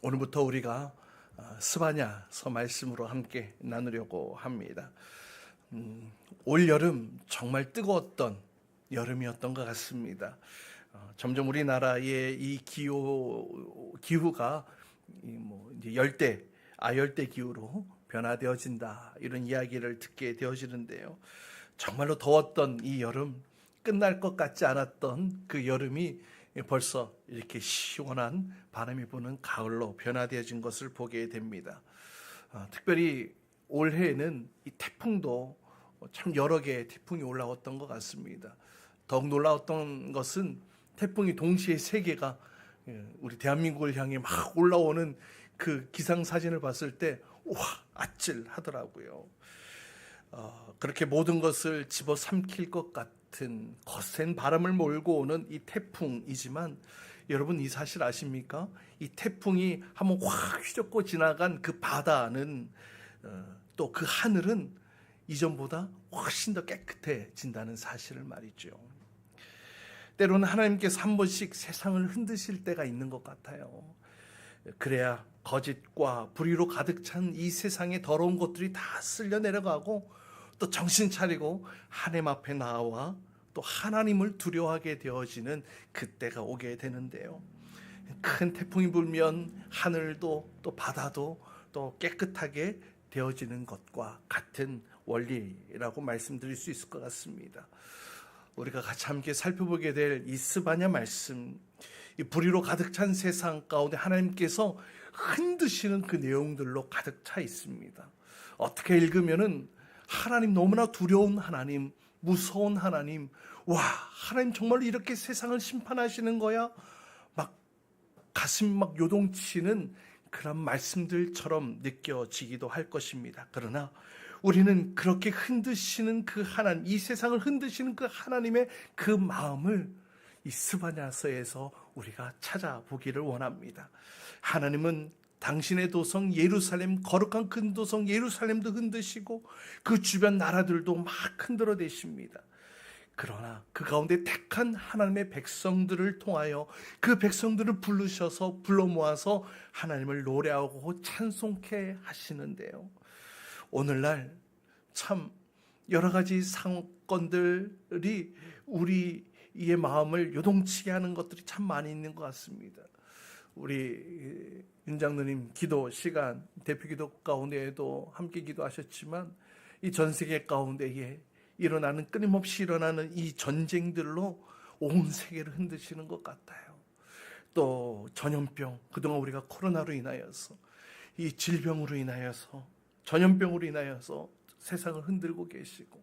오늘부터 우리가 스바냐서 말씀으로 함께 나누려고 합니다. 올 여름 정말 뜨거웠던 여름이었던 것 같습니다. 점점 우리나라의 이 기후가 이제 열대, 아열대 기후로 변화되어진다, 이런 이야기를 듣게 되어지는데요. 정말로 더웠던 이 여름, 끝날 것 같지 않았던 그 여름이 벌써 이렇게 시원한 바람이 부는 가을로 변화되어진 것을 보게 됩니다. 특별히 올해에는 이 태풍도 참 여러 개의 태풍이 올라왔던 것 같습니다. 더욱 놀라웠던 것은 태풍이 동시에 세 개가 우리 대한민국을 향해 막 올라오는 그 기상 사진을 봤을 때 와, 아찔하더라고요. 그렇게 모든 것을 집어삼킬 것 같은 거센 바람을 몰고 오는 이 태풍이지만, 여러분 이 사실 아십니까? 이 태풍이 한번 확 휘젓고 지나간 그 바다는 또 그 하늘은 이전보다 훨씬 더 깨끗해진다는 사실을 말이죠. 때로는 하나님께서 한 번씩 세상을 흔드실 때가 있는 것 같아요. 그래야 거짓과 불의로 가득 찬 이 세상의 더러운 것들이 다 쓸려 내려가고, 또 정신 차리고 하나님 앞에 나와 또 하나님을 두려워하게 되어지는 그때가 오게 되는데요. 큰 태풍이 불면 하늘도 또 바다도 또 깨끗하게 되어지는 것과 같은 원리라고 말씀드릴 수 있을 것 같습니다. 우리가 같이 함께 살펴보게 될 이 스바냐 말씀, 이 불의로 가득 찬 세상 가운데 하나님께서 흔드시는 그 내용들로 가득 차 있습니다. 어떻게 읽으면은 하나님 너무나 두려운 하나님, 무서운 하나님, 와, 하나님 정말로 이렇게 세상을 심판하시는 거야? 막 가슴이 막 요동치는 그런 말씀들처럼 느껴지기도 할 것입니다. 그러나 우리는 그렇게 흔드시는 그 하나님, 이 세상을 흔드시는 그 하나님의 그 마음을 이 스바냐서에서 우리가 찾아보기를 원합니다. 하나님은 당신의 도성 예루살렘, 거룩한 큰 도성 예루살렘도 흔드시고 그 주변 나라들도 막 흔들어 대십니다. 그러나 그 가운데 택한 하나님의 백성들을 통하여 그 백성들을 부르셔서 불러 모아서 하나님을 노래하고 찬송케 하시는데요. 오늘날 참 여러 가지 사건들이 우리의 마음을 요동치게 하는 것들이 참 많이 있는 것 같습니다. 우리 윤장로님 기도 시간, 대표 기도 가운데에도 함께 기도하셨지만, 이 전 세계 가운데에 끊임없이 일어나는 이 전쟁들로 온 세계를 흔드시는 것 같아요. 또 전염병, 그동안 우리가 코로나로 인하여서, 이 질병으로 인하여서, 전염병으로 인하여서 세상을 흔들고 계시고,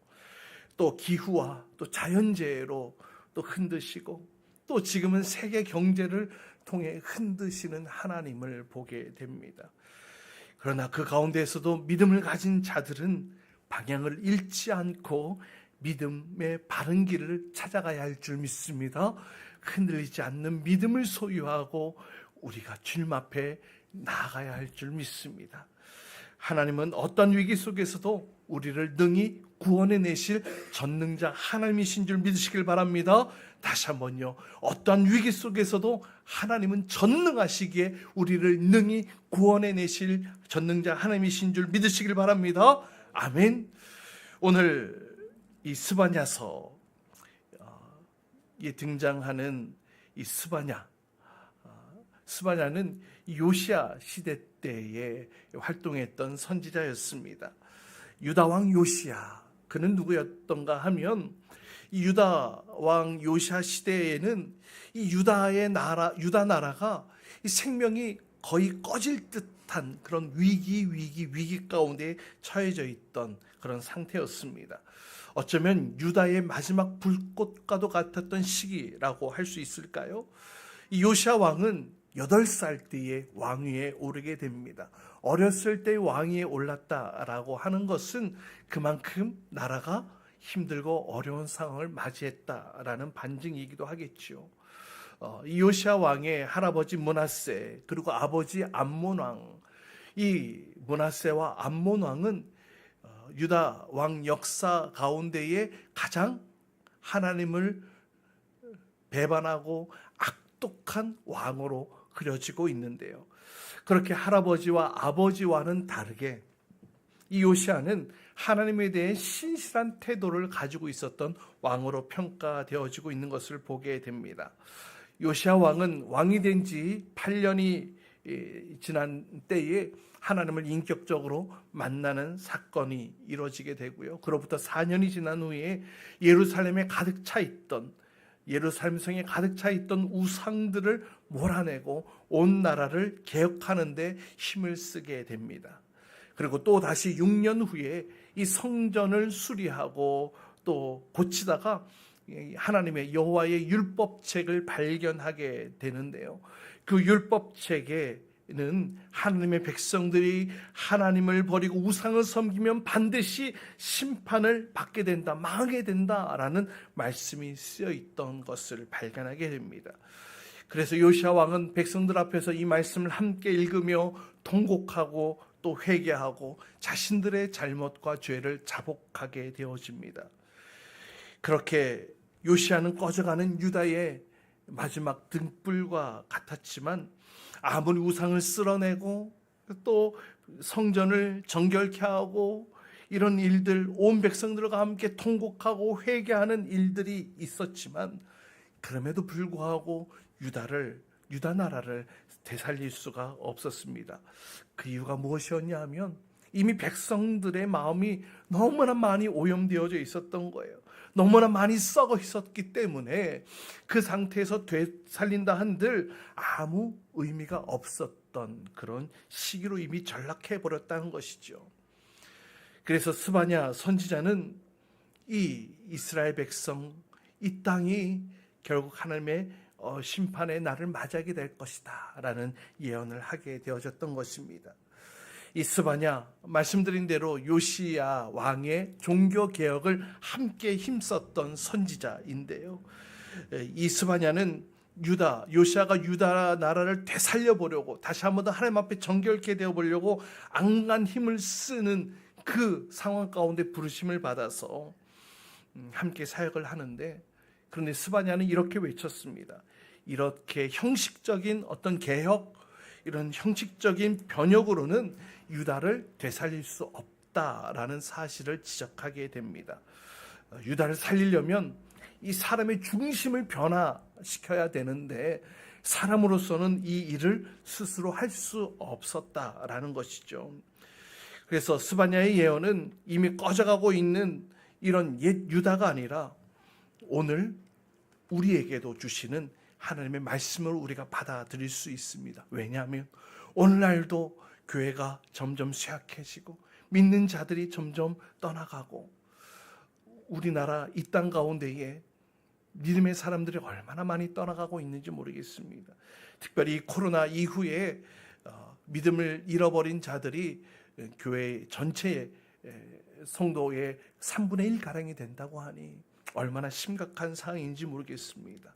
또 기후와 또 자연재해로 또 흔드시고, 또 지금은 세계 경제를 통해 흔드시는 하나님을 보게 됩니다. 그러나 그 가운데에서도 믿음을 가진 자들은 방향을 잃지 않고 믿음의 바른 길을 찾아가야 할 줄 믿습니다. 흔들리지 않는 믿음을 소유하고 우리가 주님 앞에 나아가야 할 줄 믿습니다. 하나님은 어떤 위기 속에서도 우리를 능히 구원해 내실 전능자 하나님이신 줄 믿으시길 바랍니다. 다시 한번요. 어떠한 위기 속에서도 하나님은 전능하시기에 우리를 능히 구원해 내실 전능자 하나님이신 줄 믿으시길 바랍니다. 아멘. 오늘 이 스바냐서에 등장하는 이 스바냐는 요시야 시대 때에 활동했던 선지자였습니다. 유다 왕 요시야, 그는 누구였던가 하면, 이 유다 왕 요시야 시대에는 이 유다 나라가 이 생명이 거의 꺼질 듯한 그런 위기 가운데 처해져 있던 그런 상태였습니다. 어쩌면 유다의 마지막 불꽃과도 같았던 시기라고 할 수 있을까요? 이 요시야 왕은 8살 때에 왕위에 오르게 됩니다. 어렸을 때 왕위에 올랐다라고 하는 것은 그만큼 나라가 힘들고 어려운 상황을 맞이했다라는 반증이기도 하겠죠. 이 요시야 왕의 할아버지 므낫세, 그리고 아버지 암몬 왕, 이 므낫세와 암몬 왕은 유다 왕 역사 가운데에 가장 하나님을 배반하고 혹독한 왕으로 그려지고 있는데요. 그렇게 할아버지와 아버지와는 다르게 이 요시아는 하나님에 대해 신실한 태도를 가지고 있었던 왕으로 평가되어지고 있는 것을 보게 됩니다. 요시아 왕은 왕이 된 지 8년이 지난 때에 하나님을 인격적으로 만나는 사건이 이루어지게 되고요. 그로부터 4년이 지난 후에 예루살렘에 가득 차 있던, 예루살렘 성에 가득 차 있던 우상들을 몰아내고 온 나라를 개혁하는 데 힘을 쓰게 됩니다. 그리고 또 다시 6년 후에 이 성전을 수리하고 또 고치다가 하나님의 여호와의 율법책을 발견하게 되는데요. 그 율법책에는 하나님의 백성들이 하나님을 버리고 우상을 섬기면 반드시 심판을 받게 된다, 망하게 된다라는 말씀이 쓰여 있던 것을 발견하게 됩니다. 그래서 요시아 왕은 백성들 앞에서 이 말씀을 함께 읽으며 통곡하고 또 회개하고 자신들의 잘못과 죄를 자복하게 되어집니다. 그렇게 요시아는 꺼져가는 유다의 마지막 등불과 같았지만 아무리 우상을 쓸어내고 또 성전을 정결케 하고 이런 일들, 온 백성들과 함께 통곡하고 회개하는 일들이 있었지만 그럼에도 불구하고 유다 나라를 되살릴 수가 없었습니다. 그 이유가 무엇이었냐 하면 이미 백성들의 마음이 너무나 많이 오염되어져 있었던 거예요. 너무나 많이 썩어 있었기 때문에 그 상태에서 되살린다 한들 아무 의미가 없었던 그런 시기로 이미 전락해 버렸다는 것이죠. 그래서 스바냐 선지자는 이 이스라엘 백성, 이 땅이 결국 하나님의 심판의 날을 맞이하게 될 것이다 라는 예언을 하게 되어졌던 것입니다. 이 스바냐, 말씀드린 대로 요시야 왕의 종교개혁을 함께 힘썼던 선지자인데요. 이 스바냐는 요시야가 유다 나라를 되살려보려고 다시 한 번 더 하나님 앞에 정결케 되어보려고 악한 힘을 쓰는 그 상황 가운데 부르심을 받아서 함께 사역을 하는데, 그런데 스바냐는 이렇게 외쳤습니다. 이렇게 형식적인 어떤 개혁, 이런 형식적인 변혁으로는 유다를 되살릴 수 없다라는 사실을 지적하게 됩니다. 유다를 살리려면 이 사람의 중심을 변화시켜야 되는데 사람으로서는 이 일을 스스로 할 수 없었다라는 것이죠. 그래서 스바냐의 예언은 이미 꺼져가고 있는 이런 옛 유다가 아니라 오늘 우리에게도 주시는 하나님의 말씀을 우리가 받아들일 수 있습니다. 왜냐하면 오늘날도 교회가 점점 쇠약해지고 믿는 자들이 점점 떠나가고 우리나라 이 땅 가운데에 믿음의 사람들이 얼마나 많이 떠나가고 있는지 모르겠습니다. 특별히 코로나 이후에 믿음을 잃어버린 자들이 교회 전체의 성도의 3분의 1가량이 된다고 하니 얼마나 심각한 상황인지 모르겠습니다.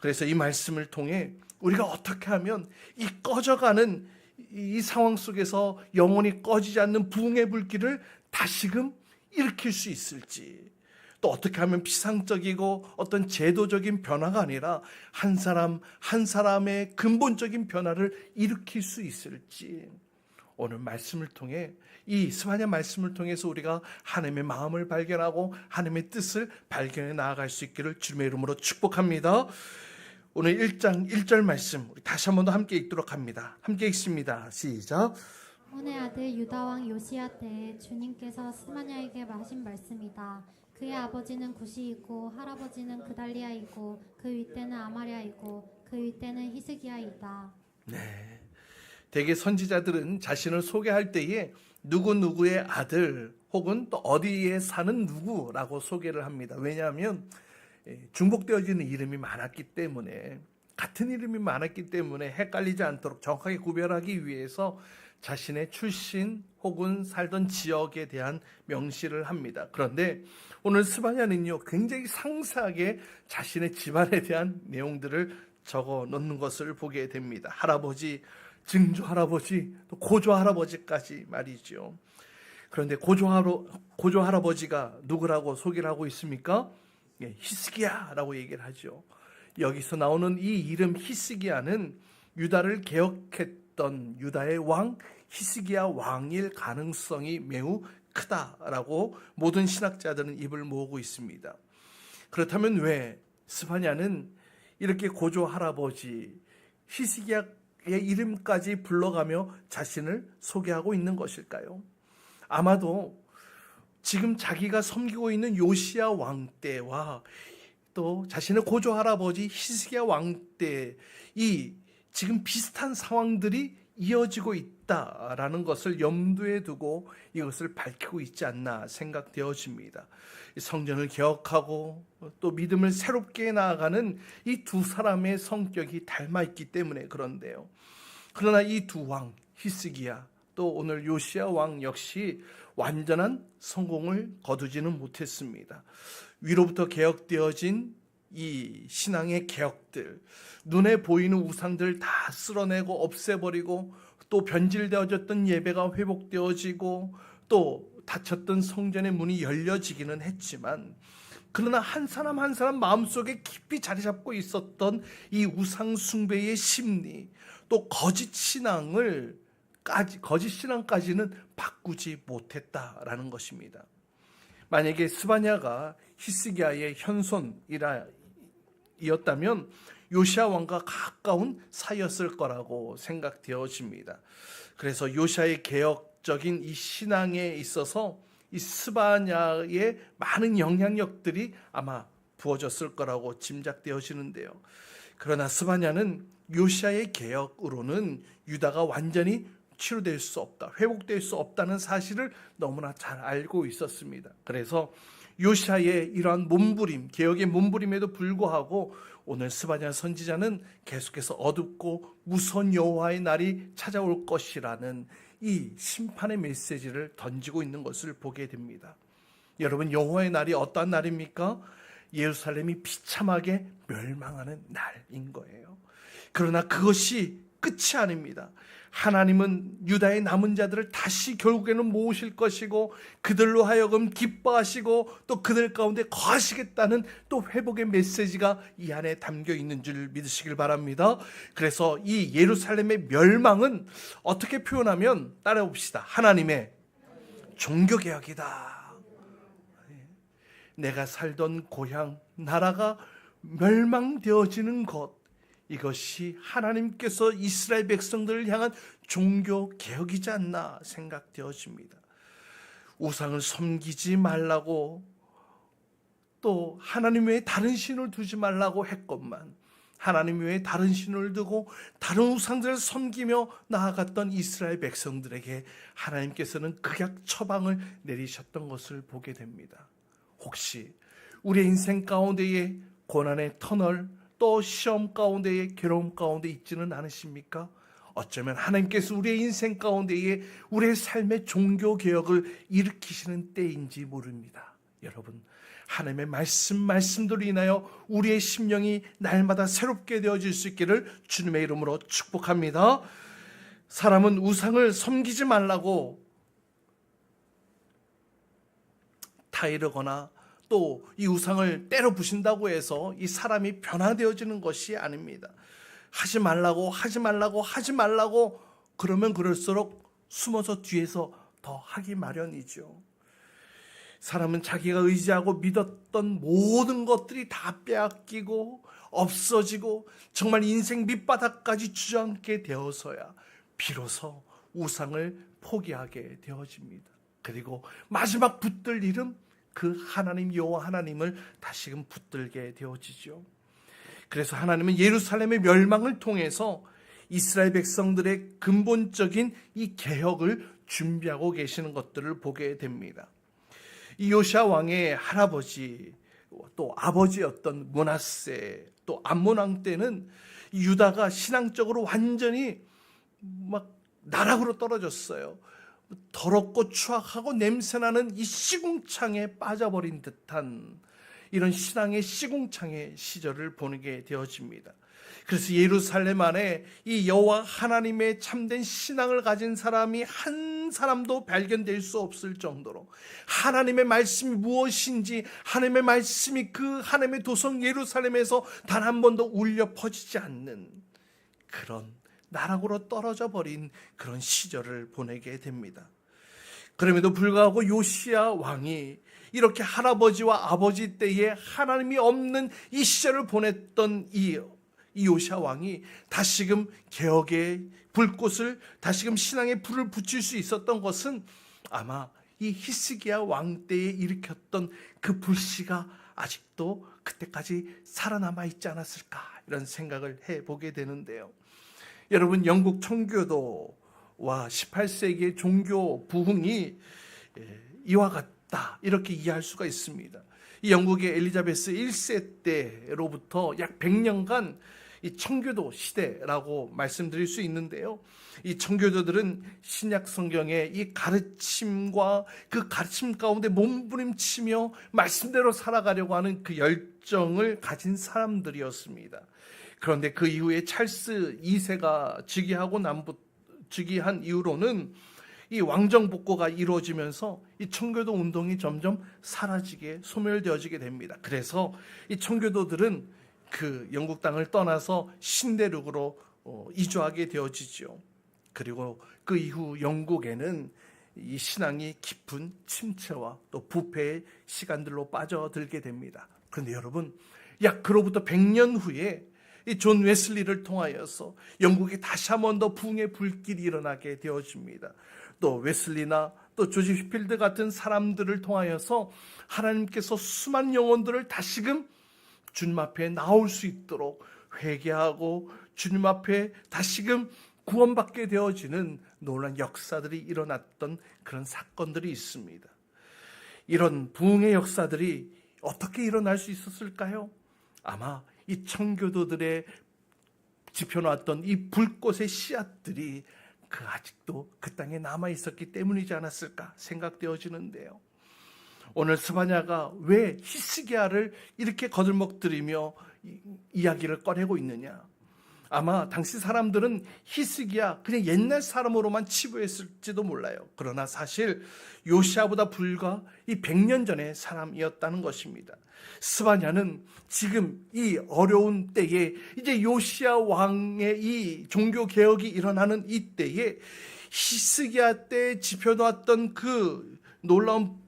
그래서 이 말씀을 통해 우리가 어떻게 하면 이 꺼져가는 이 상황 속에서 영원히 꺼지지 않는 부흥의 불길을 다시금 일으킬 수 있을지, 또 어떻게 하면 피상적이고 어떤 제도적인 변화가 아니라 한 사람 한 사람의 근본적인 변화를 일으킬 수 있을지, 오늘 말씀을 통해 이 스바냐 말씀을 통해서 우리가 하나님의 마음을 발견하고 하나님의 뜻을 발견해 나아갈 수 있기를 주님의 이름으로 축복합니다. 오늘 1장 1절 말씀 우리 다시 한 번 더 함께 읽도록 합니다. 함께 읽습니다. 시작. 아몬의 아들 유다 왕 요시야 때에 주님께서 스마냐에게 하신 말씀이다. 그의 아버지는 구시이고 할아버지는 그달리아이고 그 윗대는 아마랴이고 그 윗대는 히스기야이다. 네. 대개 선지자들은 자신을 소개할 때에 누구누구의 아들 혹은 또 어디에 사는 누구라고 소개를 합니다. 왜냐하면 중복되어지는 이름이 많았기 때문에, 같은 이름이 많았기 때문에 헷갈리지 않도록 정확하게 구별하기 위해서 자신의 출신 혹은 살던 지역에 대한 명시를 합니다. 그런데 오늘 스바냐는요, 굉장히 상세하게 자신의 집안에 대한 내용들을 적어 놓는 것을 보게 됩니다. 할아버지, 증조 할아버지, 또 고조 할아버지까지 말이죠. 그런데 고조 할아버지가 누구라고 소개를 하고 있습니까? 히스기야라고 얘기를 하죠. 여기서 나오는 이 이름 히스기야는 유다를 개혁했던 유다의 왕 히스기야 왕일 가능성이 매우 크다라고 모든 신학자들은 입을 모으고 있습니다. 그렇다면 왜 스바냐는 이렇게 고조 할아버지 히스기야의 이름까지 불러가며 자신을 소개하고 있는 것일까요? 아마도 지금 자기가 섬기고 있는 요시야 왕 때와 또 자신의 고조 할아버지 히스기야 왕 때 이 지금 비슷한 상황들이 이어지고 있다라는 것을 염두에 두고 이것을 밝히고 있지 않나 생각되어집니다. 성전을 개혁하고 또 믿음을 새롭게 나아가는 이 두 사람의 성격이 닮아 있기 때문에 그런데요. 그러나 이 두 왕 히스기야 또 오늘 요시야 왕 역시 완전한 성공을 거두지는 못했습니다. 위로부터 개혁되어진 이 신앙의 개혁들, 눈에 보이는 우상들 다 쓸어내고 없애버리고 또 변질되어졌던 예배가 회복되어지고 또 닫혔던 성전의 문이 열려지기는 했지만, 그러나 한 사람 한 사람 마음속에 깊이 자리 잡고 있었던 이 우상 숭배의 심리, 또 거짓 신앙까지는 바꾸지 못했다라는 것입니다. 만약에 스바냐가 히스기야의 현손이었다면 요시야 왕과 가까운 사이였을 거라고 생각되어집니다. 그래서 요시야의 개혁적인 이 신앙에 있어서 이 스바냐의 많은 영향력들이 아마 부어졌을 거라고 짐작되어지는데요. 그러나 스바냐는 요시야의 개혁으로는 유다가 완전히 치유될 수 없다, 회복될 수 없다는 사실을 너무나 잘 알고 있었습니다. 그래서 요시야의 이러한 몸부림, 개혁의 몸부림에도 불구하고 오늘 스바냐 선지자는 계속해서 어둡고 무서운 여호와의 날이 찾아올 것이라는 이 심판의 메시지를 던지고 있는 것을 보게 됩니다. 여러분, 여호와의 날이 어떠한 날입니까? 예루살렘이 비참하게 멸망하는 날인 거예요. 그러나 그것이 끝이 아닙니다. 하나님은 유다의 남은 자들을 다시 결국에는 모으실 것이고 그들로 하여금 기뻐하시고 또 그들 가운데 거하시겠다는 또 회복의 메시지가 이 안에 담겨 있는 줄 믿으시길 바랍니다. 그래서 이 예루살렘의 멸망은 어떻게 표현하면 따라해봅시다. 하나님의 종교개혁이다. 내가 살던 고향, 나라가 멸망되어지는 것, 이것이 하나님께서 이스라엘 백성들을 향한 종교 개혁이지 않나 생각되어집니다. 우상을 섬기지 말라고 또 하나님 외에 다른 신을 두지 말라고 했건만 하나님 외에 다른 신을 두고 다른 우상들을 섬기며 나아갔던 이스라엘 백성들에게 하나님께서는 극약 처방을 내리셨던 것을 보게 됩니다. 혹시 우리의 인생 가운데에 고난의 터널, 또 시험 가운데에 괴로움 가운데 있지는 않으십니까? 어쩌면 하나님께서 우리의 인생 가운데에 우리의 삶의 종교개혁을 일으키시는 때인지 모릅니다. 여러분, 하나님의 말씀대로 인하여 우리의 심령이 날마다 새롭게 되어질 수 있기를 주님의 이름으로 축복합니다. 사람은 우상을 섬기지 말라고 타이르거나 또 이 우상을 때려 부신다고 해서 이 사람이 변화되어지는 것이 아닙니다. 하지 말라고 그러면 그럴수록 숨어서 뒤에서 더 하기 마련이죠. 사람은 자기가 의지하고 믿었던 모든 것들이 다 빼앗기고 없어지고 정말 인생 밑바닥까지 주저앉게 되어서야 비로소 우상을 포기하게 되어집니다. 그리고 마지막 붙들 일은 그 하나님 여호와 하나님을 다시금 붙들게 되어지죠. 그래서 하나님은 예루살렘의 멸망을 통해서 이스라엘 백성들의 근본적인 이 개혁을 준비하고 계시는 것들을 보게 됩니다. 이 요시야 왕의 할아버지 또 아버지였던 므낫세 또 암몬 왕 때는 유다가 신앙적으로 완전히 막 나락으로 떨어졌어요. 더럽고 추악하고 냄새나는 이 시궁창에 빠져버린 듯한 이런 신앙의 시궁창의 시절을 보내게 되어집니다. 그래서 예루살렘 안에 이 여호와 하나님의 참된 신앙을 가진 사람이 한 사람도 발견될 수 없을 정도로 하나님의 말씀이 무엇인지, 하나님의 말씀이 그 하나님의 도성 예루살렘에서 단 한 번도 울려 퍼지지 않는 그런 나락으로 떨어져 버린 그런 시절을 보내게 됩니다. 그럼에도 불구하고 요시야 왕이 이렇게 할아버지와 아버지 때에 하나님이 없는 이 시절을 보냈던 이 요시야 왕이 다시금 개혁의 불꽃을, 다시금 신앙의 불을 붙일 수 있었던 것은 아마 이 히스기야 왕 때에 일으켰던 그 불씨가 아직도 그때까지 살아남아 있지 않았을까, 이런 생각을 해보게 되는데요. 여러분, 영국 청교도와 18세기의 종교 부흥이 이와 같다, 이렇게 이해할 수가 있습니다. 이 영국의 엘리자베스 1세 때로부터 약 100년간 이 청교도 시대라고 말씀드릴 수 있는데요. 이 청교도들은 신약 성경의 이 가르침과 그 가르침 가운데 몸부림치며 말씀대로 살아가려고 하는 그 열정을 가진 사람들이었습니다. 그런데 그 이후에 찰스 2세가 즉위한 이후로는 이 왕정 복고가 이루어지면서 이 청교도 운동이 점점 사라지게, 소멸되어지게 됩니다. 그래서 이 청교도들은 그 영국 땅을 떠나서 신대륙으로 이주하게 되어지죠. 그리고 그 이후 영국에는 이 신앙이 깊은 침체와 또 부패의 시간들로 빠져들게 됩니다. 그런데 여러분, 약 그로부터 100년 후에 이 존 웨슬리를 통하여서 영국에 다시 한 번 더 부흥의 불길이 일어나게 되어집니다. 또 웨슬리나 또 조지 휘필드 같은 사람들을 통하여서 하나님께서 수많은 영혼들을 다시금 주님 앞에 나올 수 있도록 회개하고 주님 앞에 다시금 구원받게 되어지는 놀라운 역사들이 일어났던 그런 사건들이 있습니다. 이런 부흥의 역사들이 어떻게 일어날 수 있었을까요? 아마 이 청교도들의 지펴놨던 이 불꽃의 씨앗들이 아직도 그 땅에 남아 있었기 때문이지 않았을까 생각되어지는데요. 오늘 스바냐가 왜 히스기야를 이렇게 거들먹들이며 이야기를 꺼내고 있느냐? 아마 당시 사람들은 히스기야 그냥 옛날 사람으로만 치부했을지도 몰라요. 그러나 사실 요시야보다 불과 이 100년 전의 사람이었다는 것입니다. 스바냐는 지금 이 어려운 때에 이제 요시야 왕의 이 종교 개혁이 일어나는 이 때에 히스기야 때 지펴놓았던 그 놀라운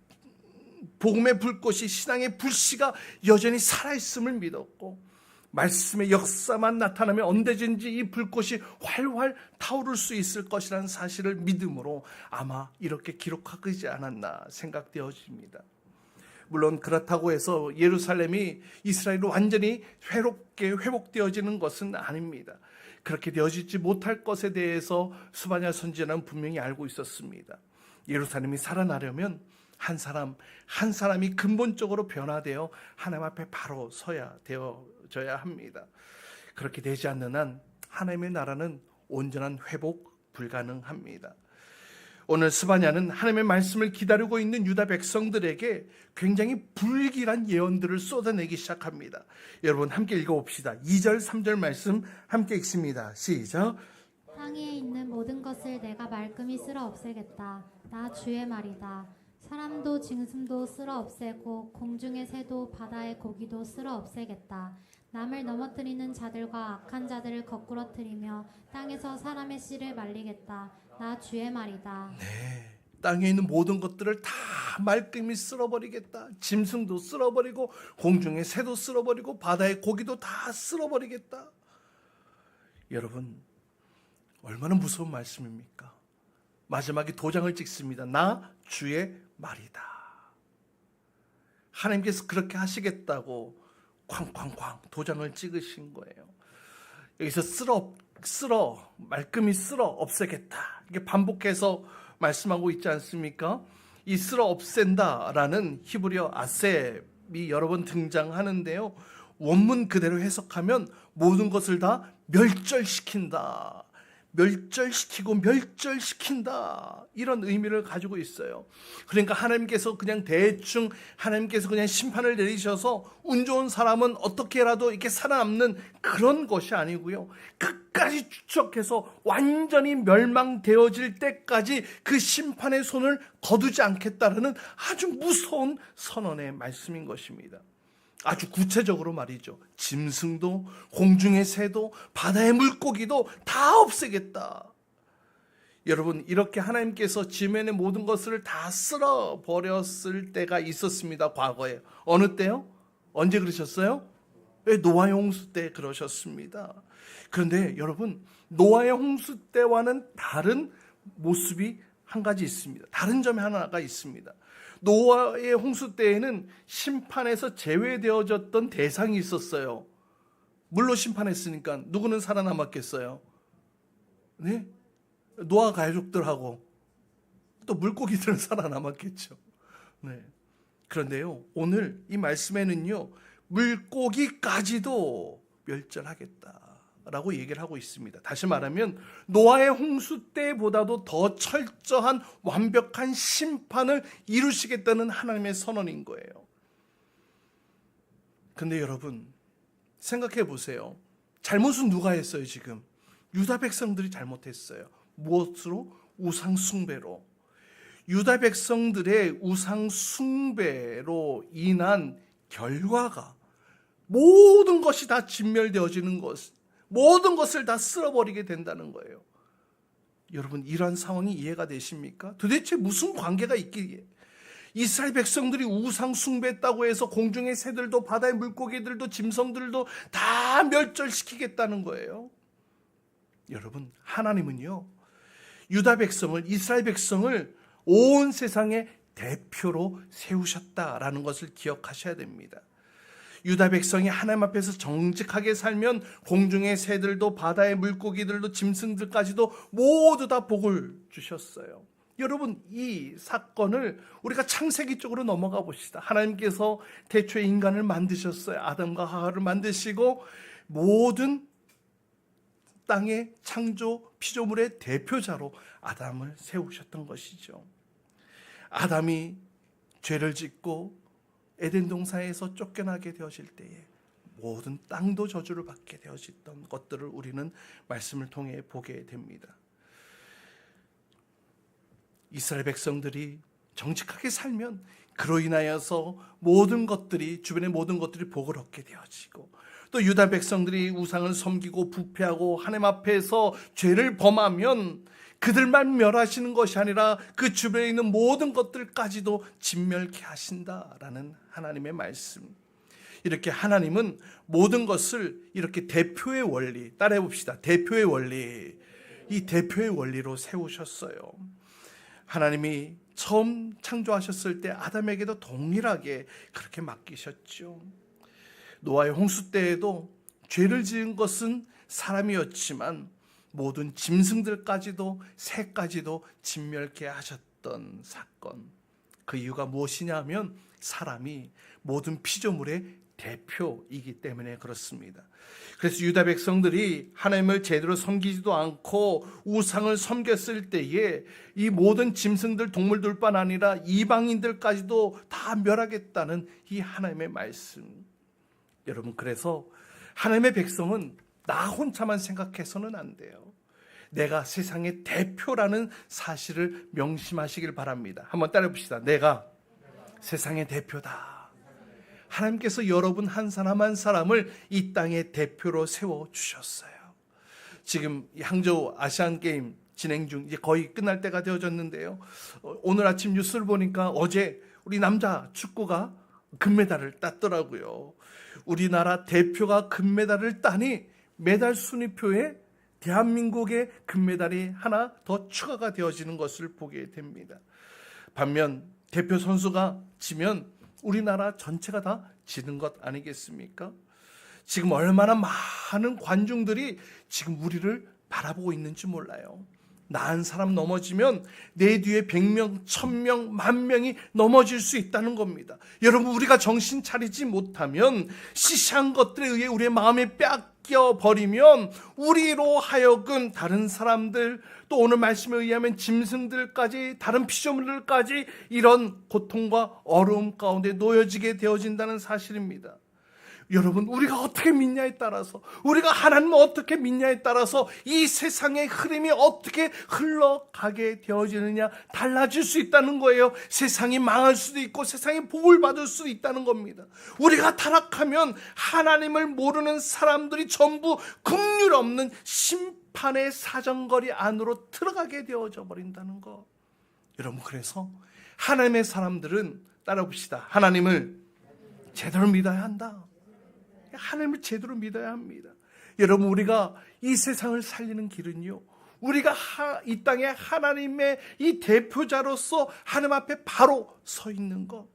복음의 불꽃이, 신앙의 불씨가 여전히 살아있음을 믿었고, 말씀의 역사만 나타나면 언제든지 이 불꽃이 활활 타오를 수 있을 것이라는 사실을 믿음으로 아마 이렇게 기록하지 않았나 생각되어집니다. 물론 그렇다고 해서 예루살렘이 이스라엘로 완전히 회롭게 회복되어지는 것은 아닙니다. 그렇게 되어지지 못할 것에 대해서 스바냐 선지자는 분명히 알고 있었습니다. 예루살렘이 살아나려면 한 사람이 근본적으로 변화되어 하나님 앞에 바로 서야 되어져야 합니다. 그렇게 되지 않는 한 하나님의 나라는 온전한 회복 불가능합니다. 오늘 스바냐는 하나님의 말씀을 기다리고 있는 유다 백성들에게 굉장히 불길한 예언들을 쏟아내기 시작합니다. 여러분 함께 읽어봅시다. 2절 3절 말씀 함께 읽습니다. 시작. 땅에 있는 모든 것을 내가 말끔히 쓸어 없애겠다. 나 주의 말이다. 사람도 짐승도 쓸어 없애고 공중의 새도 바다의 고기도 쓸어 없애겠다. 남을 넘어뜨리는 자들과 악한 자들을 거꾸러뜨리며 땅에서 사람의 씨를 말리겠다. 나 주의 말이다. 네, 땅에 있는 모든 것들을 다 말끔히 쓸어버리겠다. 짐승도 쓸어버리고 공중의 새도 쓸어버리고 바다의 고기도 다 쓸어버리겠다. 여러분, 얼마나 무서운 말씀입니까? 마지막에 도장을 찍습니다. 나 주의 말이다. 하나님께서 그렇게 하시겠다고 쾅쾅쾅 도장을 찍으신 거예요. 여기서 말끔히 쓸어 없애겠다, 이게 반복해서 말씀하고 있지 않습니까? 이 쓸어 없앤다라는 히브리어 아셉이 여러 번 등장하는데요. 원문 그대로 해석하면 모든 것을 다 멸절시킨다, 멸절시키고 멸절시킨다, 이런 의미를 가지고 있어요. 그러니까 하나님께서 그냥 대충 하나님께서 그냥 심판을 내리셔서 운 좋은 사람은 어떻게라도 이렇게 살아남는 그런 것이 아니고요, 끝까지 추적해서 완전히 멸망되어질 때까지 그 심판의 손을 거두지 않겠다라는 아주 무서운 선언의 말씀인 것입니다. 아주 구체적으로 말이죠. 짐승도 공중의 새도 바다의 물고기도 다 없애겠다. 여러분, 이렇게 하나님께서 지면의 모든 것을 다 쓸어버렸을 때가 있었습니다. 과거에. 어느 때요? 언제 그러셨어요? 노아의 홍수 때 그러셨습니다. 그런데 여러분, 노아의 홍수 때와는 다른 모습이 한 가지 있습니다. 다른 점이 하나가 있습니다. 노아의 홍수 때에는 심판에서 제외되어졌던 대상이 있었어요. 물로 심판했으니까 누구는 살아남았겠어요? 네? 노아 가족들하고 또 물고기들은 살아남았겠죠. 네. 그런데요, 오늘 이 말씀에는요, 물고기까지도 멸절하겠다라고 얘기를 하고 있습니다. 다시 말하면 노아의 홍수 때보다도 더 철저한 완벽한 심판을 이루시겠다는 하나님의 선언인 거예요. 근데 여러분, 생각해 보세요. 잘못은 누가 했어요? 지금 유다 백성들이 잘못했어요. 무엇으로? 우상 숭배로. 유다 백성들의 우상 숭배로 인한 결과가 모든 것이 다 진멸되어지는 것, 모든 것을 다 쓸어버리게 된다는 거예요. 여러분, 이러한 상황이 이해가 되십니까? 도대체 무슨 관계가 있기에 이스라엘 백성들이 우상 숭배했다고 해서 공중의 새들도 바다의 물고기들도 짐승들도 다 멸절시키겠다는 거예요. 여러분, 하나님은요, 유다 백성을, 이스라엘 백성을 온 세상의 대표로 세우셨다라는 것을 기억하셔야 됩니다. 유다 백성이 하나님 앞에서 정직하게 살면 공중의 새들도 바다의 물고기들도 짐승들까지도 모두 다 복을 주셨어요. 여러분, 이 사건을 우리가 창세기 쪽으로 넘어가 봅시다. 하나님께서 태초에 인간을 만드셨어요. 아담과 하와를 만드시고 모든 땅의 창조 피조물의 대표자로 아담을 세우셨던 것이죠. 아담이 죄를 짓고 에덴 동산에서 쫓겨나게 되어질 때에 모든 땅도 저주를 받게 되어졌던 것들을 우리는 말씀을 통해 보게 됩니다. 이스라엘 백성들이 정직하게 살면 그로 인하여서 모든 것들이, 주변의 모든 것들이 복을 얻게 되어지고, 또 유다 백성들이 우상을 섬기고 부패하고 하나님 앞에서 죄를 범하면 그들만 멸하시는 것이 아니라 그 주변에 있는 모든 것들까지도 진멸케 하신다라는 하나님의 말씀. 이렇게 하나님은 모든 것을 이렇게 대표의 원리, 따라해 봅시다. 대표의 원리, 이 대표의 원리로 세우셨어요. 하나님이 처음 창조하셨을 때 아담에게도 동일하게 그렇게 맡기셨죠. 노아의 홍수 때에도 죄를 지은 것은 사람이었지만 모든 짐승들까지도 새까지도 진멸케 하셨던 사건. 그 이유가 무엇이냐 하면 사람이 모든 피조물의 대표이기 때문에 그렇습니다. 그래서 유다 백성들이 하나님을 제대로 섬기지도 않고 우상을 섬겼을 때에 이 모든 짐승들, 동물들뿐 아니라 이방인들까지도 다 멸하겠다는 이 하나님의 말씀. 여러분, 그래서 하나님의 백성은 나 혼자만 생각해서는 안 돼요. 내가 세상의 대표라는 사실을 명심하시길 바랍니다. 한번 따라해 봅시다. 내가 세상의 대표다. 하나님께서 여러분 한 사람 한 사람을 이 땅의 대표로 세워주셨어요. 지금 항저우 아시안게임 진행 중, 이제 거의 끝날 때가 되어졌는데요. 오늘 아침 뉴스를 보니까 어제 우리 남자 축구가 금메달을 땄더라고요. 우리나라 대표가 금메달을 따니 메달 순위표에 대한민국의 금메달이 하나 더 추가가 되어지는 것을 보게 됩니다. 반면 대표 선수가 지면 우리나라 전체가 다 지는 것 아니겠습니까? 지금 얼마나 많은 관중들이 지금 우리를 바라보고 있는지 몰라요. 나 한 사람 넘어지면 내 뒤에 100명, 1000명, 10,000명이 넘어질 수 있다는 겁니다. 여러분, 우리가 정신 차리지 못하면 시시한 것들에 의해 우리의 마음이 바뀌어 버리면 우리로 하여금 다른 사람들, 또 오늘 말씀에 의하면 짐승들까지, 다른 피조물들까지 이런 고통과 어려움 가운데 놓여지게 되어진다는 사실입니다. 여러분, 우리가 어떻게 믿냐에 따라서, 우리가 하나님을 어떻게 믿냐에 따라서 이 세상의 흐름이 어떻게 흘러가게 되어지느냐 달라질 수 있다는 거예요. 세상이 망할 수도 있고 세상이 복을 받을 수도 있다는 겁니다. 우리가 타락하면 하나님을 모르는 사람들이 전부 긍휼 없는 심판의 사정거리 안으로 들어가게 되어져 버린다는 거. 여러분, 그래서 하나님의 사람들은 따라봅시다. 하나님을 제대로 믿어야 한다. 하나님을 제대로 믿어야 합니다. 여러분, 우리가 이 세상을 살리는 길은요, 우리가 이 땅에 하나님의 이 대표자로서 하나님 앞에 바로 서 있는 것.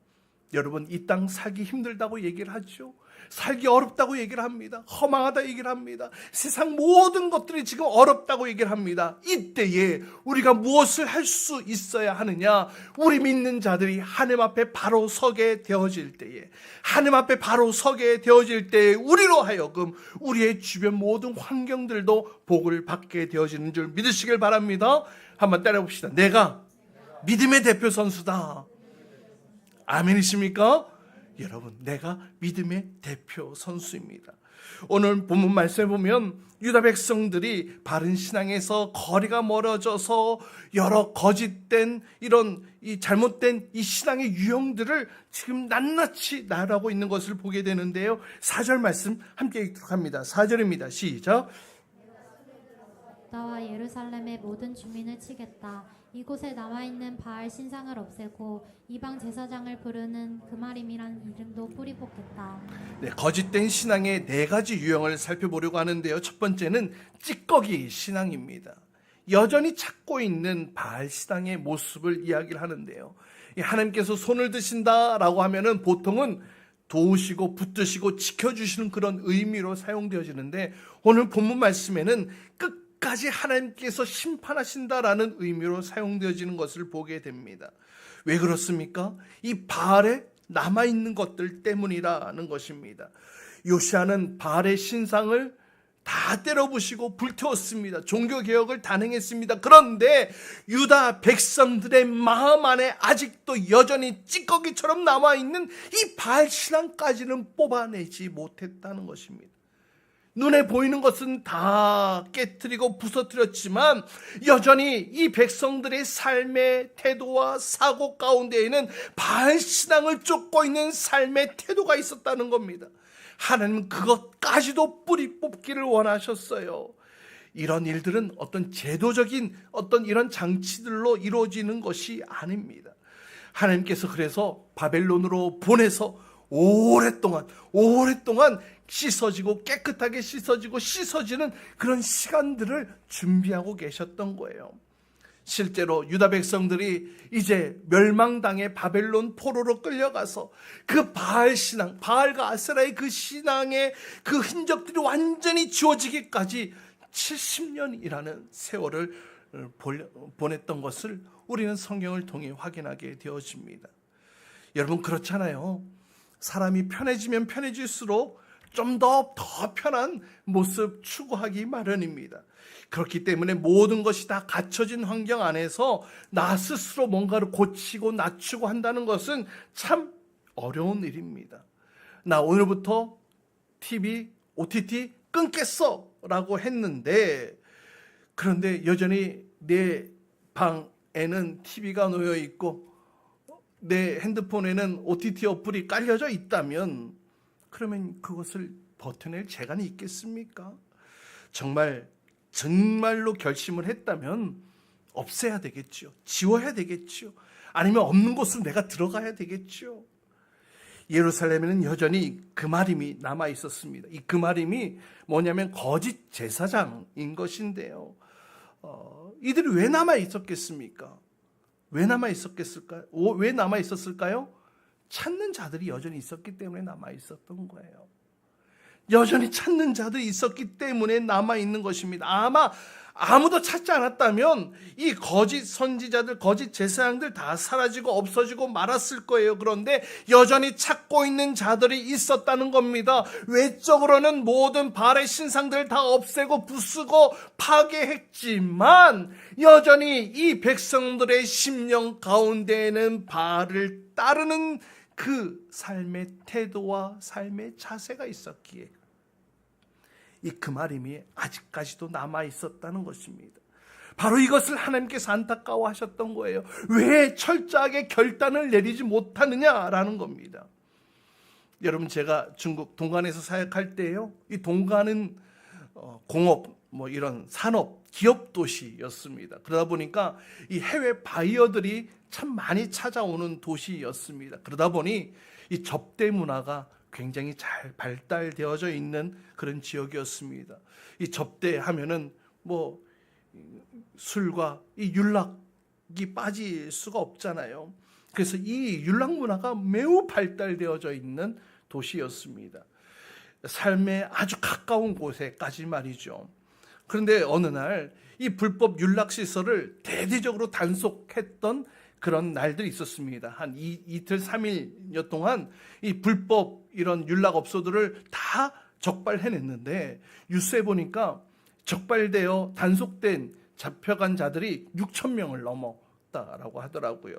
여러분, 이 땅 살기 힘들다고 얘기를 하죠. 살기 어렵다고 얘기를 합니다. 허망하다 얘기를 합니다. 세상 모든 것들이 지금 어렵다고 얘기를 합니다. 이때에 우리가 무엇을 할 수 있어야 하느냐? 우리 믿는 자들이 하나님 앞에 바로 서게 되어질 때에, 하나님 앞에 바로 서게 되어질 때에 우리로 하여금 우리의 주변 모든 환경들도 복을 받게 되어지는 줄 믿으시길 바랍니다. 한번 따라해봅시다. 내가 믿음의 대표 선수다. 아멘이십니까? 여러분, 내가 믿음의 대표 선수입니다. 오늘 본문 말씀에 보면 유다 백성들이 바른 신앙에서 거리가 멀어져서 여러 거짓된 이런 이 잘못된 이 신앙의 유형들을 지금 낱낱이 나열하고 있는 것을 보게 되는데요. 4절 말씀 함께 읽도록 합니다. 4절입니다. 시작. 유다와 예루살렘의 모든 주민을 치겠다. 이곳에 남아있는 바알 신상을 없애고 이방 제사장을 부르는 그마림이란 이름도 뿌리 뽑겠다. 네, 거짓된 신앙의 4가지 유형을 살펴보려고 하는데요. 첫 번째는 찌꺼기 신앙입니다. 여전히 찾고 있는 바알 신앙의 모습을 이야기를 하는데요. 하나님께서 손을 드신다라고 하면은 보통은 도우시고 붙드시고 지켜주시는 그런 의미로 사용되어지는데, 오늘 본문 말씀에는 끝까지 하나님께서 심판하신다라는 의미로 사용되어지는 것을 보게 됩니다. 왜 그렇습니까? 이 바알에 남아있는 것들 때문이라는 것입니다. 요시아는 바알의 신상을 다 때려부시고 불태웠습니다. 종교개혁을 단행했습니다. 그런데 유다 백성들의 마음 안에 아직도 여전히 찌꺼기처럼 남아있는 이 바알 신앙까지는 뽑아내지 못했다는 것입니다. 눈에 보이는 것은 다 깨트리고 부서뜨렸지만 여전히 이 백성들의 삶의 태도와 사고 가운데에는 바알 신앙을 쫓고 있는 삶의 태도가 있었다는 겁니다. 하나님은 그것까지도 뿌리 뽑기를 원하셨어요. 이런 일들은 어떤 제도적인 어떤 이런 장치들로 이루어지는 것이 아닙니다. 하나님께서 그래서 바벨론으로 보내서 오랫동안 씻어지고 깨끗하게 씻어지는 그런 시간들을 준비하고 계셨던 거예요. 실제로 유다 백성들이 이제 멸망당해 바벨론 포로로 끌려가서 그 바알 신앙, 바알과 아세라의 그 신앙의 그 흔적들이 완전히 지워지기까지 70년이라는 세월을 보냈던 것을 우리는 성경을 통해 확인하게 되어집니다. 여러분, 그렇잖아요. 사람이 편해지면 편해질수록 좀 더 편한 모습 추구하기 마련입니다. 그렇기 때문에 모든 것이 다 갖춰진 환경 안에서 나 스스로 뭔가를 고치고 낮추고 한다는 것은 참 어려운 일입니다. 나 오늘부터 TV, OTT 끊겠어 라고 했는데, 그런데 여전히 내 방에는 TV가 놓여 있고 내 핸드폰에는 OTT 어플이 깔려져 있다면, 그러면 그것을 버텨낼 재간이 있겠습니까? 정말로 결심을 했다면 없애야 되겠죠. 지워야 되겠죠. 아니면 없는 곳으로 내가 들어가야 되겠죠. 예루살렘에는 여전히 그마림이 남아 있었습니다. 이 그마림이 뭐냐면 거짓 제사장인 것인데요. 이들이 왜 남아 있었겠습니까? 왜 남아 있었을까요? 찾는 자들이 여전히 있었기 때문에 남아 있었던 거예요. 여전히 찾는 자들이 있었기 때문에 남아 있는 것입니다. 아마 아무도 찾지 않았다면 이 거짓 선지자들, 거짓 제사장들 다 사라지고 없어지고 말았을 거예요. 그런데 여전히 찾고 있는 자들이 있었다는 겁니다. 외적으로는 모든 바알의 신상들을 다 없애고 부수고 파괴했지만 여전히 이 백성들의 심령 가운데에는 바알을 따르는 그 삶의 태도와 삶의 자세가 있었기에 이 그마림이 아직까지도 남아 있었다는 것입니다. 바로 이것을 하나님께서 안타까워하셨던 거예요. 왜 철저하게 결단을 내리지 못하느냐라는 겁니다. 여러분, 제가 중국 동간에서 사역할 때요, 이 동간은 공업, 이런 산업, 기업 도시였습니다. 그러다 보니까 이 해외 바이어들이 참 많이 찾아오는 도시였습니다. 그러다 보니 이 접대 문화가 굉장히 잘 발달되어져 있는 그런 지역이었습니다. 이 접대하면은 술과 이 윤락이 빠질 수가 없잖아요. 그래서 이 윤락 문화가 매우 발달되어져 있는 도시였습니다. 삶에 아주 가까운 곳에까지 말이죠. 그런데 어느 날 이 불법 윤락 시설을 대대적으로 단속했던 그런 날들이 있었습니다. 한 이틀 3일여 동안 이 불법 이런 윤락업소들을 다 적발해냈는데 뉴스에 보니까 적발되어 단속된 잡혀간 자들이 6,000명을 넘었다라고 하더라고요.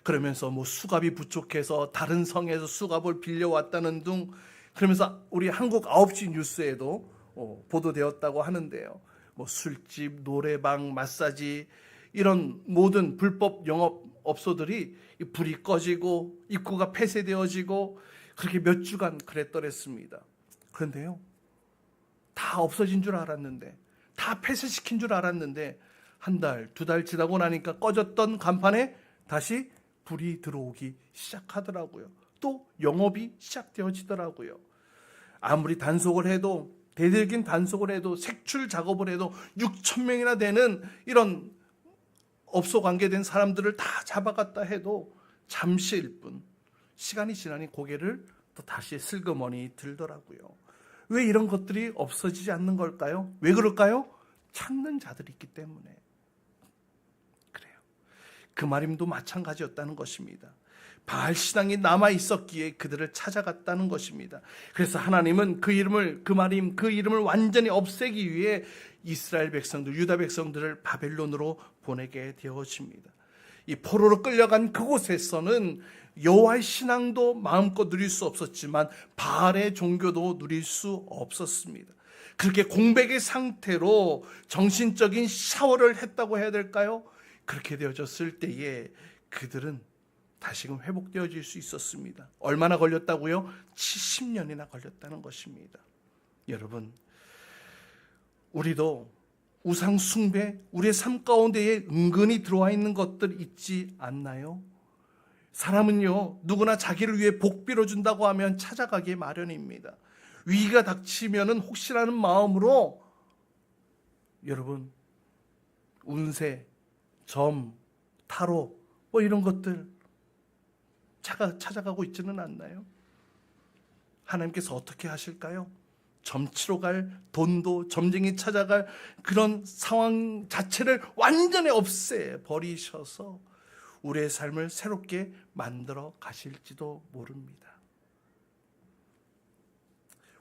그러면서 수갑이 부족해서 다른 성에서 수갑을 빌려왔다는 등, 그러면서 우리 한국 9시 뉴스에도 보도되었다고 하는데요. 술집, 노래방, 마사지 이런 모든 불법 영업업소들이 불이 꺼지고 입구가 폐쇄되어지고 그렇게 몇 주간 그랬더랬습니다. 그런데요, 다 없어진 줄 알았는데, 다 폐쇄시킨 줄 알았는데 한 달, 2달 지나고 나니까 꺼졌던 간판에 다시 불이 들어오기 시작하더라고요. 또 영업이 시작되어지더라고요. 아무리 단속을 해도, 대들긴 단속을 해도, 색출 작업을 해도 6,000명이나 되는 이런 업소 관계된 사람들을 다 잡아갔다 해도 잠시일 뿐, 시간이 지나니 고개를 또 다시 슬그머니 들더라고요. 왜 이런 것들이 없어지지 않는 걸까요? 왜 그럴까요? 찾는 자들이 있기 때문에 그래요. 그마림도 마찬가지였다는 것입니다. 바알 신앙이 남아 있었기에 그들을 찾아갔다는 것입니다. 그래서 하나님은 그마림 그 이름을 완전히 없애기 위해 이스라엘 백성들, 유다 백성들을 바벨론으로 보내게 되어집니다. 이 포로로 끌려간 그곳에서는 여호와의 신앙도 마음껏 누릴 수 없었지만 바알의 종교도 누릴 수 없었습니다. 그렇게 공백의 상태로 정신적인 샤워를 했다고 해야 될까요? 그렇게 되어졌을 때에 그들은 다시금 회복되어질 수 있었습니다. 얼마나 걸렸다고요? 70년이나 걸렸다는 것입니다. 여러분, 우리도 우상 숭배, 우리의 삶 가운데에 은근히 들어와 있는 것들 있지 않나요? 사람은요, 누구나 자기를 위해 복 빌어준다고 하면 찾아가기 마련입니다. 위기가 닥치면은 혹시라는 마음으로 여러분, 운세, 점, 타로 이런 것들 찾아가고 있지는 않나요? 하나님께서 어떻게 하실까요? 점치러 갈 돈도, 점쟁이 찾아갈 그런 상황 자체를 완전히 없애버리셔서 우리의 삶을 새롭게 만들어 가실지도 모릅니다.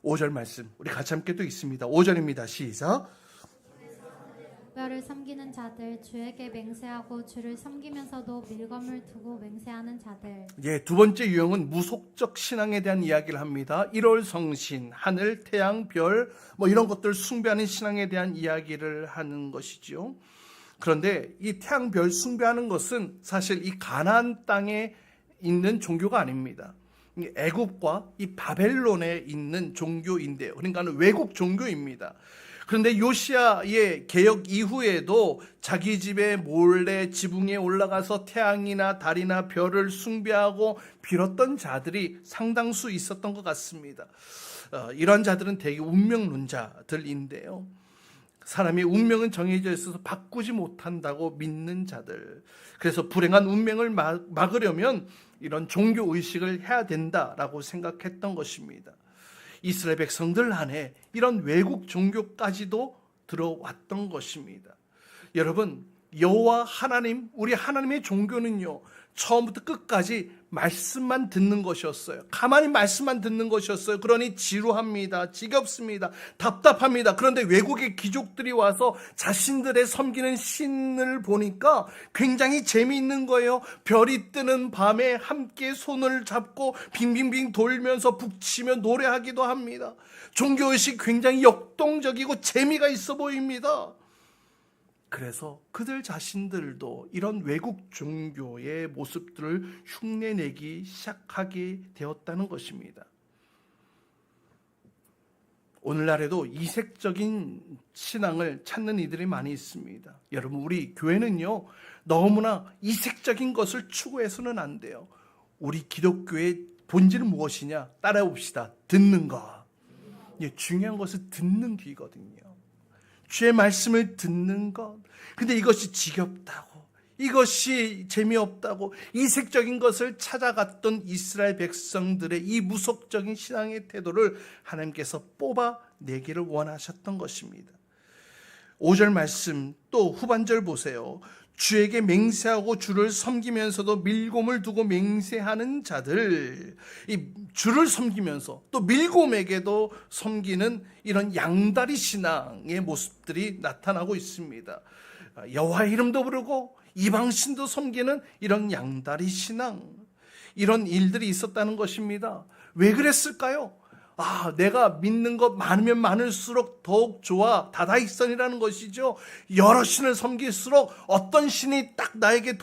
5절 말씀 우리 같이 함께 또 있습니다. 5절입니다. 시작. 뼈를 섬기는 자들, 주에게 맹세하고 주를 섬기면서도 밀검을 두고 맹세하는 자들. 두 번째 유형은 무속적 신앙에 대한 이야기를 합니다. 1월 성신, 하늘, 태양, 별 이런 것들 숭배하는 신앙에 대한 이야기를 하는 것이죠. 그런데 이 태양, 별 숭배하는 것은 사실 이 가나안 땅에 있는 종교가 아닙니다. 애굽과 이 바벨론에 있는 종교인데요. 그러니까 외국 종교입니다. 그런데 요시야의 개혁 이후에도 자기 집에 몰래 지붕 위에 올라가서 태양이나 달이나 별을 숭배하고 빌었던 자들이 상당수 있었던 것 같습니다. 이런 자들은 대개 운명론자들인데요. 사람이 운명은 정해져 있어서 바꾸지 못한다고 믿는 자들. 그래서 불행한 운명을 막으려면 이런 종교 의식을 해야 된다라고 생각했던 것입니다. 이스라엘 백성들 안에 이런 외국 종교까지도 들어왔던 것입니다. 여러분, 여호와 하나님, 우리 하나님의 종교는요, 처음부터 끝까지 말씀만 듣는 것이었어요. 가만히 말씀만 듣는 것이었어요. 그러니 지루합니다. 지겹습니다. 답답합니다. 그런데 외국의 귀족들이 와서 자신들의 섬기는 신을 보니까 굉장히 재미있는 거예요. 별이 뜨는 밤에 함께 손을 잡고 빙빙빙 돌면서 북치며 노래하기도 합니다. 종교의식이 굉장히 역동적이고 재미가 있어 보입니다. 그래서 그들 자신들도 이런 외국 종교의 모습들을 흉내내기 시작하게 되었다는 것입니다. 오늘날에도 이색적인 신앙을 찾는 이들이 많이 있습니다. 여러분, 우리 교회는요, 너무나 이색적인 것을 추구해서는 안 돼요. 우리 기독교의 본질은 무엇이냐? 따라해 봅시다. 듣는 것. 중요한 것은 듣는 귀거든요. 주의 말씀을 듣는 것. 근데 이것이 지겹다고, 이것이 재미없다고 이색적인 것을 찾아갔던 이스라엘 백성들의 이 무속적인 신앙의 태도를 하나님께서 뽑아내기를 원하셨던 것입니다. 5절 말씀 또 후반절 보세요. 주에게 맹세하고 주를 섬기면서도 밀곰을 두고 맹세하는 자들, 이 주를 섬기면서 또 밀곰에게도 섬기는 이런 양다리 신앙의 모습들이 나타나고 있습니다. 여호와의 이름도 부르고 이방신도 섬기는 이런 양다리 신앙, 이런 일들이 있었다는 것입니다. 왜 그랬을까요? 내가 믿는 것 많으면 많을수록 더욱 좋아. 다다익선이라는 것이죠. 여러 신을 섬길수록 어떤 신이 딱 나에게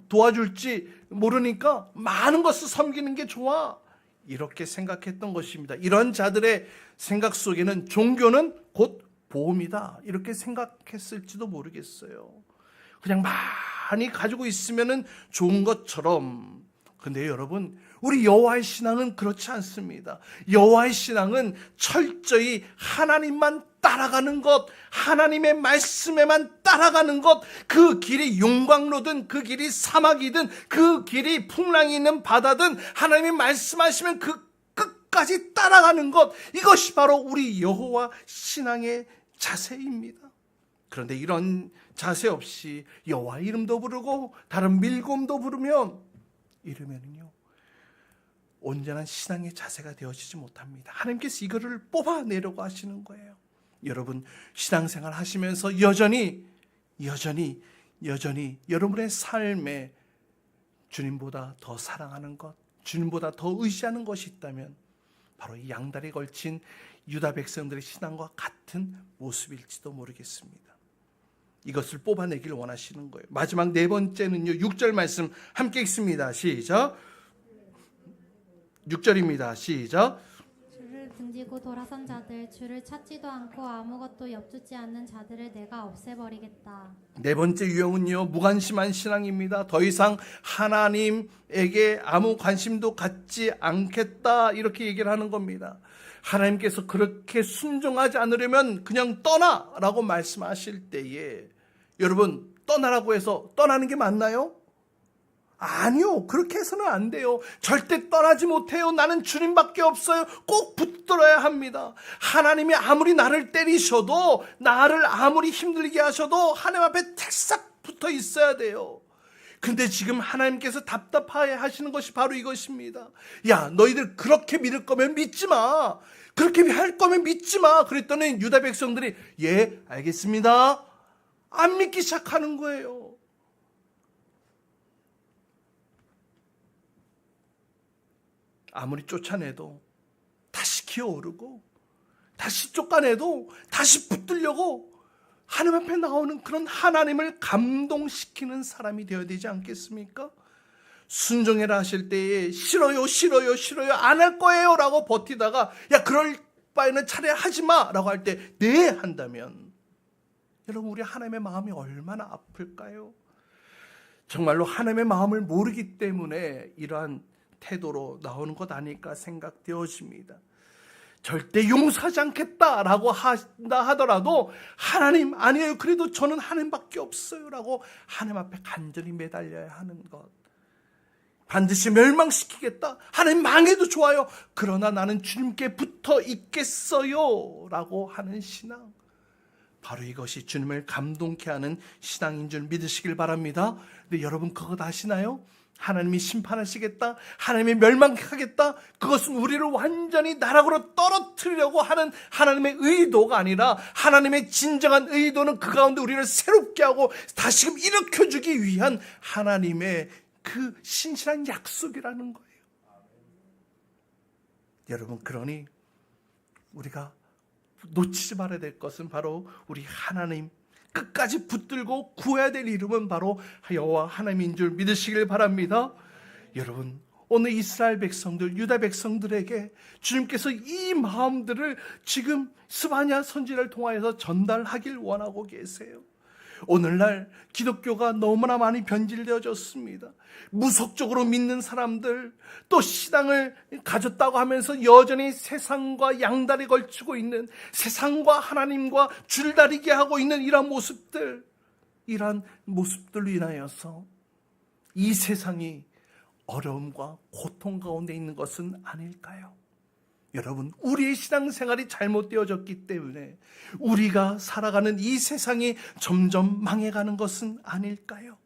도와줄지 모르니까 많은 것을 섬기는 게 좋아. 이렇게 생각했던 것입니다. 이런 자들의 생각 속에는 종교는 곧 보험이다, 이렇게 생각했을지도 모르겠어요. 그냥 많이 가지고 있으면 좋은 것처럼. 근데 여러분, 우리 여호와의 신앙은 그렇지 않습니다. 여호와의 신앙은 철저히 하나님만 따라가는 것, 하나님의 말씀에만 따라가는 것, 그 길이 용광로든 그 길이 사막이든 그 길이 풍랑이 있는 바다든 하나님이 말씀하시면 그 끝까지 따라가는 것, 이것이 바로 우리 여호와 신앙의 자세입니다. 그런데 이런 자세 없이 여호와 이름도 부르고 다른 밀곰도 부르면 이러면요, 온전한 신앙의 자세가 되어지지 못합니다. 하나님께서 이거를 뽑아내려고 하시는 거예요. 여러분, 신앙생활 하시면서 여전히 여러분의 삶에 주님보다 더 사랑하는 것, 주님보다 더 의지하는 것이 있다면 바로 이 양다리에 걸친 유다 백성들의 신앙과 같은 모습일지도 모르겠습니다. 이것을 뽑아내기를 원하시는 거예요. 마지막 네 번째는요, 6절 말씀 함께 읽습니다. 시작. 6절입니다. 시작. 주를 등지고 돌아선 자들, 주를 찾지도 않고 아무것도 엿주지 않는 자들을 내가 없애버리겠다. 네 번째 유형은요, 무관심한 신앙입니다. 더 이상 하나님에게 아무 관심도 갖지 않겠다, 이렇게 얘기를 하는 겁니다. 하나님께서 그렇게 순종하지 않으려면 그냥 떠나라고 말씀하실 때에 여러분, 떠나라고 해서 떠나는 게 맞나요? 아니요, 그렇게 해서는 안 돼요. 절대 떠나지 못해요. 나는 주님밖에 없어요. 꼭 붙들어야 합니다. 하나님이 아무리 나를 때리셔도, 나를 아무리 힘들게 하셔도 하나님 앞에 태싹 붙어 있어야 돼요. 근데 지금 하나님께서 답답해 하시는 것이 바로 이것입니다. 야, 너희들 그렇게 믿을 거면 믿지 마. 그렇게 할 거면 믿지 마. 그랬더니 유다 백성들이 예, 알겠습니다. 안 믿기 시작하는 거예요. 아무리 쫓아내도 다시 기어오르고, 다시 쫓아내도 다시 붙들려고 하나님 앞에 나오는 그런 하나님을 감동시키는 사람이 되어야 되지 않겠습니까? 순종해라 하실 때에 싫어요 안 할 거예요 라고 버티다가 야, 그럴 바에는 차라리 하지 마 라고 할 때 네 한다면 여러분, 우리 하나님의 마음이 얼마나 아플까요? 정말로 하나님의 마음을 모르기 때문에 이러한 태도로 나오는 것 아닐까 생각되어집니다. 절대 용서하지 않겠다라고 한다 하더라도 하나님 아니에요, 그래도 저는 하나님밖에 없어요 라고 하나님 앞에 간절히 매달려야 하는 것. 반드시 멸망시키겠다, 하나님 망해도 좋아요, 그러나 나는 주님께 붙어 있겠어요 라고 하는 신앙. 바로 이것이 주님을 감동케 하는 신앙인 줄 믿으시길 바랍니다. 근데 여러분 그거 다 아시나요? 하나님이 심판하시겠다, 하나님이 멸망하겠다, 그것은 우리를 완전히 나락으로 떨어뜨리려고 하는 하나님의 의도가 아니라 하나님의 진정한 의도는 그 가운데 우리를 새롭게 하고 다시금 일으켜주기 위한 하나님의 그 신실한 약속이라는 거예요. 여러분, 그러니 우리가 놓치지 말아야 될 것은 바로 우리 하나님, 끝까지 붙들고 구해야 될 이름은 바로 여호와 하나님인 줄 믿으시길 바랍니다. 여러분, 오늘 이스라엘 백성들, 유다 백성들에게 주님께서 이 마음들을 지금 스바냐 선지자를 통하여서 전달하길 원하고 계세요. 오늘날 기독교가 너무나 많이 변질되어졌습니다. 무속적으로 믿는 사람들, 또 신앙을 가졌다고 하면서 여전히 세상과 양다리 걸치고 있는, 세상과 하나님과 줄다리기 하고 있는 이러한 모습들로 인하여서 이 세상이 어려움과 고통 가운데 있는 것은 아닐까요? 여러분, 우리의 신앙생활이 잘못되어졌기 때문에 우리가 살아가는 이 세상이 점점 망해가는 것은 아닐까요?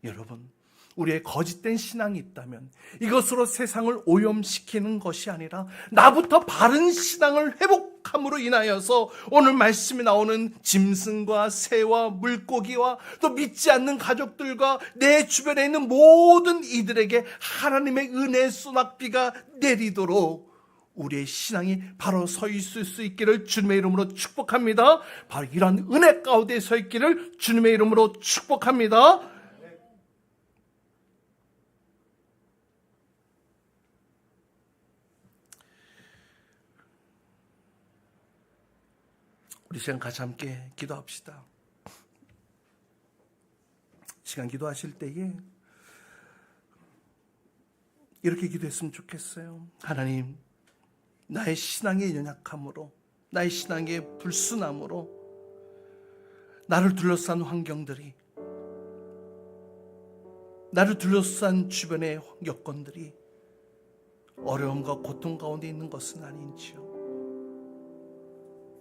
여러분, 우리의 거짓된 신앙이 있다면 이것으로 세상을 오염시키는 것이 아니라 나부터 바른 신앙을 회복함으로 인하여서 오늘 말씀에 나오는 짐승과 새와 물고기와 또 믿지 않는 가족들과 내 주변에 있는 모든 이들에게 하나님의 은혜의 소낙비가 내리도록 우리의 신앙이 바로 서 있을 수 있기를 주님의 이름으로 축복합니다. 바로 이런 은혜 가운데 서 있기를 주님의 이름으로 축복합니다. 우리 시간 같이 함께 기도합시다. 시간 기도하실 때에 이렇게 기도했으면 좋겠어요. 하나님, 나의 신앙의 연약함으로, 나의 신앙의 불순함으로 나를 둘러싼 환경들이, 나를 둘러싼 주변의 여건들이 어려움과 고통 가운데 있는 것은 아닌지요.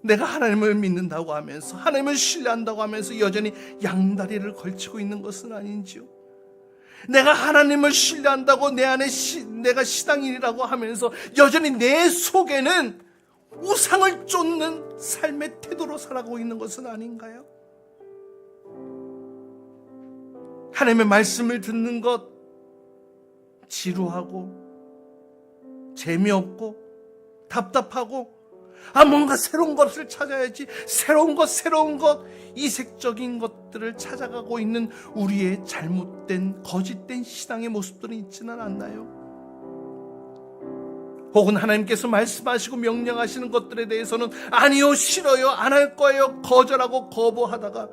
내가 하나님을 믿는다고 하면서, 하나님을 신뢰한다고 하면서 여전히 양다리를 걸치고 있는 것은 아닌지요. 내가 하나님을 신뢰한다고 내 안에 내가 신앙인이라고 하면서 여전히 내 속에는 우상을 쫓는 삶의 태도로 살아가고 있는 것은 아닌가요? 하나님의 말씀을 듣는 것 지루하고 재미없고 답답하고, 뭔가 새로운 것을 찾아야지, 새로운 것, 이색적인 것들을 찾아가고 있는 우리의 잘못된, 거짓된 신앙의 모습들은 있지는 않나요? 혹은 하나님께서 말씀하시고 명령하시는 것들에 대해서는 아니요, 싫어요, 안 할 거예요, 거절하고 거부하다가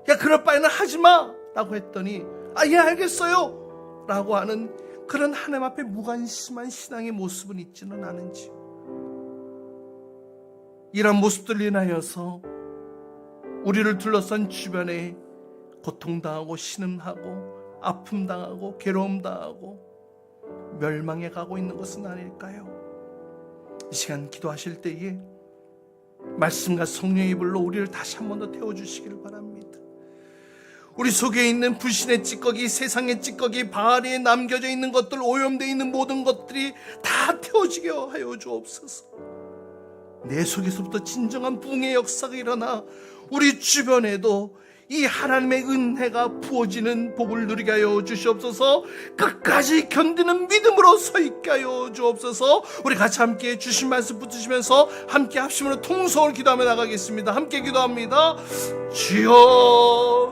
야, 그럴 바에는 하지마 라고 했더니 예, 알겠어요 라고 하는 그런 하나님 앞에 무관심한 신앙의 모습은 있지는 않은지, 이런 모습들로 인하여서 우리를 둘러싼 주변에 고통당하고 신음하고 아픔당하고 괴로움당하고 멸망해 가고 있는 것은 아닐까요? 이 시간 기도하실 때에 말씀과 성령의 불로 우리를 다시 한 번 더 태워주시기를 바랍니다. 우리 속에 있는 불신의 찌꺼기, 세상의 찌꺼기, 바알에 남겨져 있는 것들, 오염되어 있는 모든 것들이 다 태워지게 하여 주옵소서. 내 속에서부터 진정한 부흥의 역사가 일어나 우리 주변에도 이 하나님의 은혜가 부어지는 복을 누리게 하여 주시옵소서. 끝까지 견디는 믿음으로 서 있게 하여 주옵소서. 우리 같이 함께 주신 말씀 붙으시면서 함께 합심으로 통성을 기도하며 나가겠습니다. 함께 기도합니다. 주여,